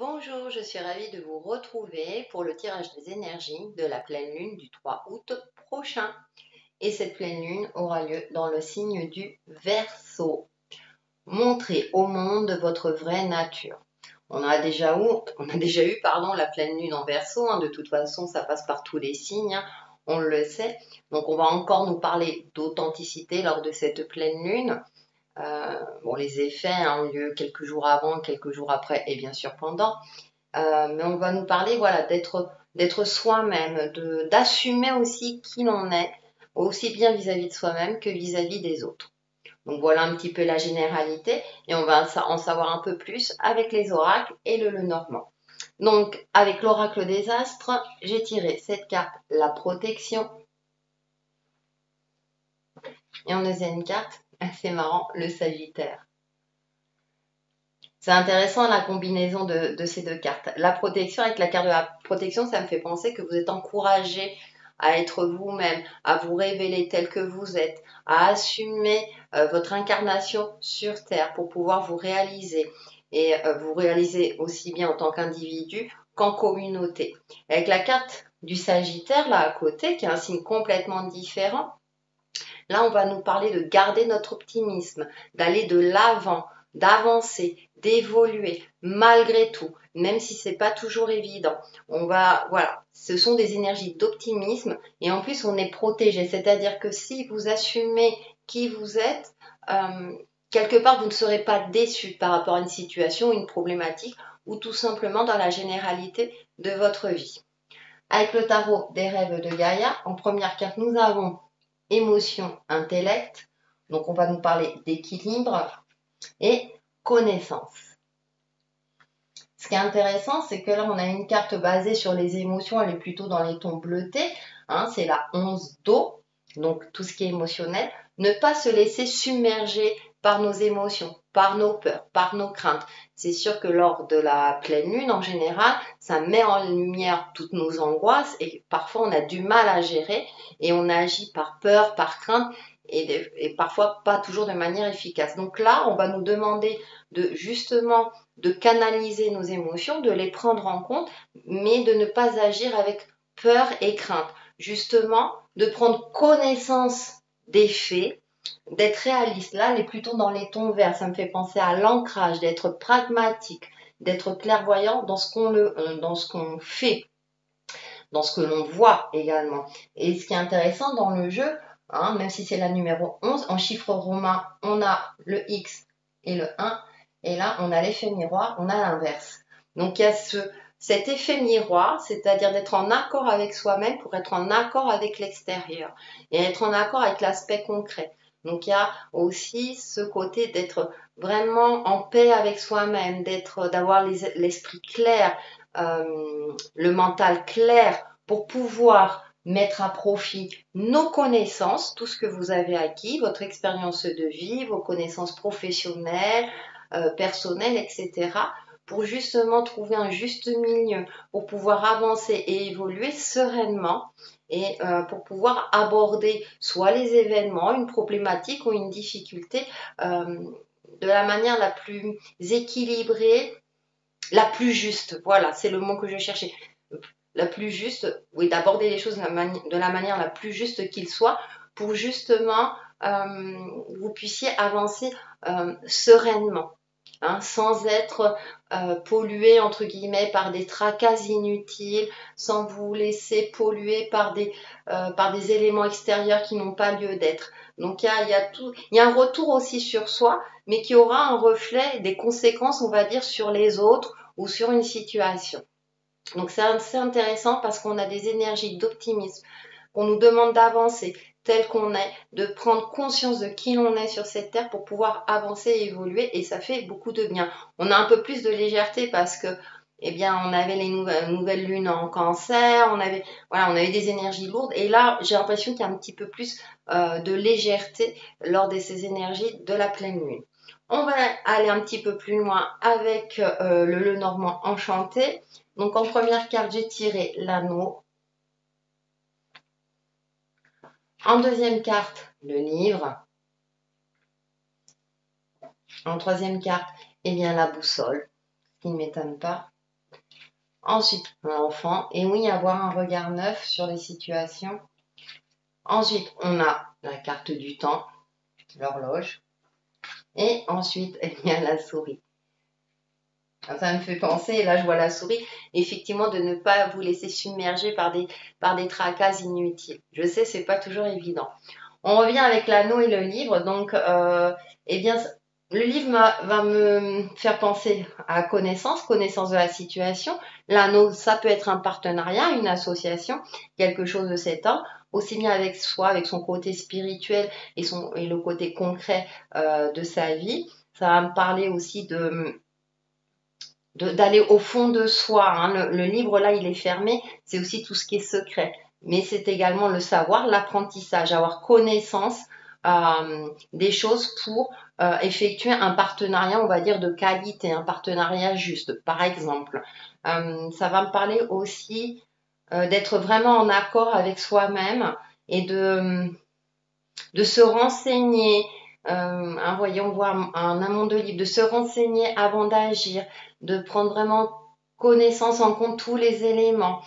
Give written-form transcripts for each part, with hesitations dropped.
Bonjour, je suis ravie de vous retrouver pour le tirage des énergies de la pleine lune du 3 août prochain. Et cette pleine lune aura lieu dans le signe du Verseau. Montrez au monde votre vraie nature. On a déjà eu la pleine lune en Verseau, de toute façon ça passe par tous les signes, on le sait. Donc on va encore nous parler d'authenticité lors de cette pleine lune. Les effets ont lieu quelques jours avant, quelques jours après et bien sûr pendant. Mais on va nous parler d'être soi-même, d'assumer aussi qui l'on est, aussi bien vis-à-vis de soi-même que vis-à-vis des autres. Donc voilà un petit peu la généralité et on va en savoir un peu plus avec les oracles et le Lenormand. Donc avec l'oracle des astres, j'ai tiré cette carte, la protection. Et en deuxième carte, c'est marrant, le Sagittaire. C'est intéressant la combinaison de ces deux cartes. La protection, avec la carte de la protection, ça me fait penser que vous êtes encouragé à être vous-même, à vous révéler tel que vous êtes, à assumer votre incarnation sur Terre pour pouvoir vous réaliser. Et vous réaliser aussi bien en tant qu'individu qu'en communauté. Avec la carte du Sagittaire, là à côté, qui est un signe complètement différent, là on va nous parler de garder notre optimisme, d'aller de l'avant, d'avancer, d'évoluer malgré tout, même si c'est pas toujours évident. Ce sont des énergies d'optimisme et en plus on est protégé, c'est-à-dire que si vous assumez qui vous êtes, quelque part vous ne serez pas déçu par rapport à une situation, une problématique ou tout simplement dans la généralité de votre vie. Avec le tarot des rêves de Gaïa, en première carte nous avons émotion, intellect, donc on va nous parler d'équilibre et connaissance. Ce qui est intéressant, c'est que là, on a une carte basée sur les émotions, elle est plutôt dans les tons bleutés, c'est la 11 d'eau, donc tout ce qui est émotionnel. Ne pas se laisser submerger par nos émotions, par nos peurs, par nos craintes. C'est sûr que lors de la pleine lune, en général, ça met en lumière toutes nos angoisses et parfois on a du mal à gérer et on agit par peur, par crainte et parfois pas toujours de manière efficace. Donc là, on va nous demander de canaliser nos émotions, de les prendre en compte, mais de ne pas agir avec peur et crainte. Justement, de prendre connaissance des faits, d'être réaliste. Là, elle est plutôt dans les tons verts. Ça me fait penser à l'ancrage, d'être pragmatique, d'être clairvoyant dans ce qu'on fait, dans ce que l'on voit également. Et ce qui est intéressant dans le jeu, même si c'est la numéro 11, en chiffre romain, on a le X et le 1. Et là, on a l'effet miroir, on a l'inverse. Donc, il y a cet effet miroir, c'est-à-dire d'être en accord avec soi-même pour être en accord avec l'extérieur et être en accord avec l'aspect concret. Donc, il y a aussi ce côté d'être vraiment en paix avec soi-même, d'avoir l'esprit clair, le mental clair pour pouvoir mettre à profit nos connaissances, tout ce que vous avez acquis, votre expérience de vie, vos connaissances professionnelles, personnelles, etc., pour justement trouver un juste milieu, pour pouvoir avancer et évoluer sereinement et pour pouvoir aborder soit les événements, une problématique ou une difficulté de la manière la plus équilibrée, la plus juste. Voilà, c'est le mot que je cherchais. La plus juste, oui, d'aborder les choses de la manière la plus juste qu'il soit pour justement vous puissiez avancer sereinement. Sans être pollué entre guillemets par des tracas inutiles, sans vous laisser polluer par des éléments extérieurs qui n'ont pas lieu d'être. Donc il y a un retour aussi sur soi, mais qui aura un reflet des conséquences, on va dire, sur les autres ou sur une situation. Donc c'est assez intéressant parce qu'on a des énergies d'optimisme, qu'on nous demande d'avancer tel qu'on est, de prendre conscience de qui l'on est sur cette terre pour pouvoir avancer et évoluer, et ça fait beaucoup de bien. On a un peu plus de légèreté parce que on avait les nouvelles lunes en cancer, on avait des énergies lourdes, et là j'ai l'impression qu'il y a un petit peu plus de légèreté lors de ces énergies de la pleine lune. On va aller un petit peu plus loin avec le Lenormand enchanté. Donc en première carte, j'ai tiré l'anneau. En deuxième carte, le livre. En troisième carte, la boussole, ce qui ne m'étonne pas. Ensuite, l'enfant. Et oui, avoir un regard neuf sur les situations. Ensuite, on a la carte du temps, l'horloge. Et ensuite, il y a la souris. Ça me fait penser, et là je vois la souris, effectivement de ne pas vous laisser submerger par des tracas inutiles. Je sais, c'est pas toujours évident. On revient avec l'anneau et le livre. Donc, eh bien, le livre va me faire penser à connaissance de la situation. L'anneau, ça peut être un partenariat, une association, quelque chose de cet ordre, aussi bien avec soi, avec son côté spirituel et le côté concret de sa vie. Ça va me parler aussi d'aller au fond de soi. Hein. Le livre, là, il est fermé. C'est aussi tout ce qui est secret. Mais c'est également le savoir, l'apprentissage, avoir connaissance des choses pour effectuer un partenariat, on va dire, de qualité, un partenariat juste, par exemple. Ça va me parler aussi d'être vraiment en accord avec soi-même et de se renseigner, voyons, on voit un amont de livre, de se renseigner avant d'agir, de prendre vraiment connaissance en compte tous les éléments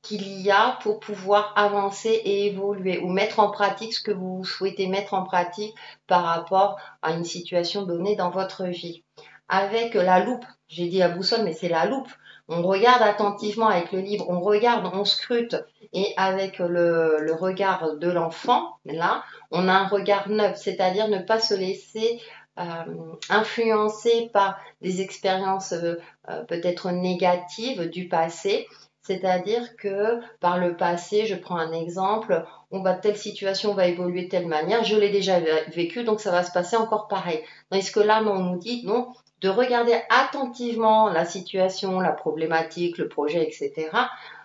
qu'il y a pour pouvoir avancer et évoluer ou mettre en pratique ce que vous souhaitez mettre en pratique par rapport à une situation donnée dans votre vie. Avec la loupe, j'ai dit la boussole, mais c'est la loupe. On regarde attentivement avec le livre, on regarde, on scrute, et avec le regard de l'enfant, là, on a un regard neuf, c'est-à-dire ne pas se laisser influencer par des expériences peut-être négatives du passé. C'est-à-dire que par le passé, je prends un exemple, telle situation va évoluer de telle manière, je l'ai déjà vécu, donc ça va se passer encore pareil. Tandis que là, on nous dit non, de regarder attentivement la situation, la problématique, le projet, etc.,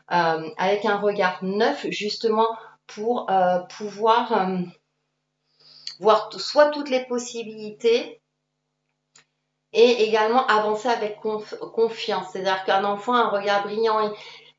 avec un regard neuf, justement pour pouvoir voir soit toutes les possibilités et également avancer avec confiance. C'est-à-dire qu'un enfant a un regard brillant,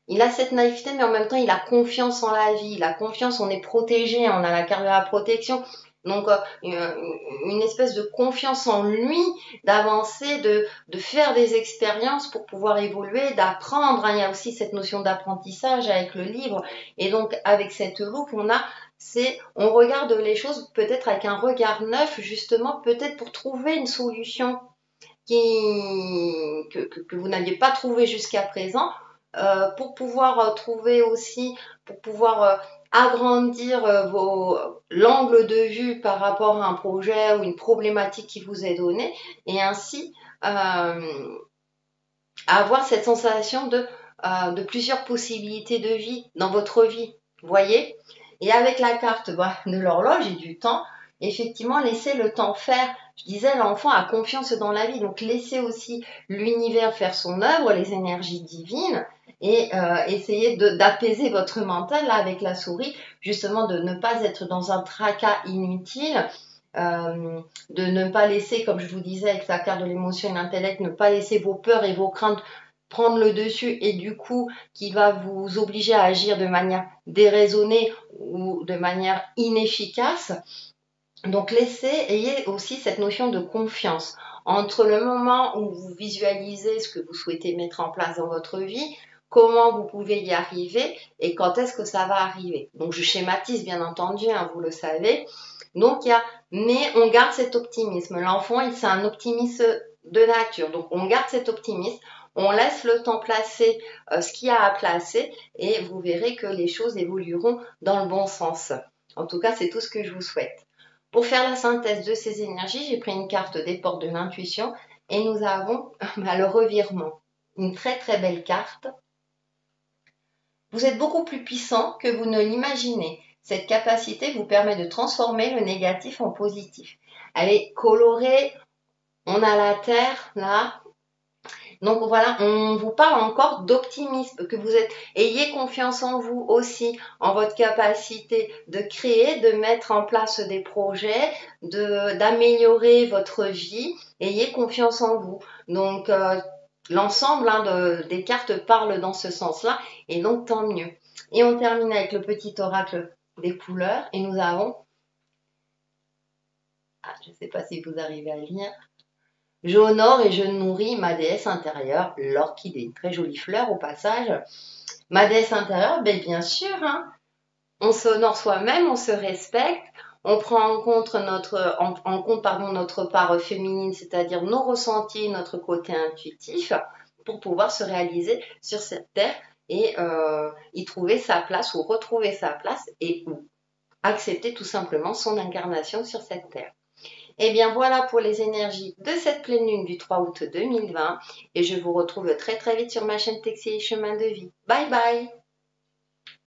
il a cette naïveté, mais en même temps, il a confiance en la vie. Il a confiance, on est protégé, on a la carte de la protection. Donc, une espèce de confiance en lui, d'avancer, de faire des expériences pour pouvoir évoluer, d'apprendre. Hein. Il y a aussi cette notion d'apprentissage avec le livre. Et donc, avec cette loupe, on regarde les choses peut-être avec un regard neuf, justement, peut-être pour trouver une solution que vous n'aviez pas trouvé jusqu'à présent, pour pouvoir trouver aussi, pour pouvoir agrandir l'angle de vue par rapport à un projet ou une problématique qui vous est donnée, et ainsi avoir cette sensation de plusieurs possibilités de vie dans votre vie, vous voyez. Et avec la carte de l'horloge et du temps, effectivement, laissez le temps faire. Je disais, l'enfant a confiance dans la vie, donc laissez aussi l'univers faire son œuvre, les énergies divines, et essayez d'apaiser votre mental là, avec la souris, justement de ne pas être dans un tracas inutile, de ne pas laisser, comme je vous disais avec la carte de l'émotion et l'intellect, ne pas laisser vos peurs et vos craintes prendre le dessus, et du coup qui va vous obliger à agir de manière déraisonnée ou de manière inefficace. Donc ayez aussi cette notion de confiance entre le moment où vous visualisez ce que vous souhaitez mettre en place dans votre vie, comment vous pouvez y arriver et quand est-ce que ça va arriver. Donc je schématise bien entendu, hein, vous le savez. Donc mais on garde cet optimisme. L'enfant, c'est un optimiste de nature. Donc on garde cet optimisme, on laisse le temps placer ce qu'il y a à placer, et vous verrez que les choses évolueront dans le bon sens. En tout cas, c'est tout ce que je vous souhaite. Pour faire la synthèse de ces énergies, j'ai pris une carte des portes de l'intuition et nous avons le revirement. Une très très belle carte. Vous êtes beaucoup plus puissant que vous ne l'imaginez. Cette capacité vous permet de transformer le négatif en positif. Elle est colorée. On a la terre là. Donc voilà, on vous parle encore d'optimisme, que ayez confiance en vous aussi, en votre capacité de créer, de mettre en place des projets, d'améliorer votre vie. Ayez confiance en vous. Donc l'ensemble des cartes parle dans ce sens-là, et donc tant mieux. Et on termine avec le petit oracle des couleurs, et nous avons, je ne sais pas si vous arrivez à lire, J'honore et je nourris ma déesse intérieure, l'orchidée. Très jolie fleur au passage. Ma déesse intérieure, ben bien sûr, hein, on s'honore soi-même, on se respecte, on prend en compte pardon, notre part féminine, c'est-à-dire nos ressentis, notre côté intuitif, pour pouvoir se réaliser sur cette terre et y trouver sa place ou retrouver sa place et ou accepter tout simplement son incarnation sur cette terre. Et bien voilà pour les énergies de cette pleine lune du 3 août 2020 et je vous retrouve très très vite sur ma chaîne Textile Chemin de Vie. Bye bye.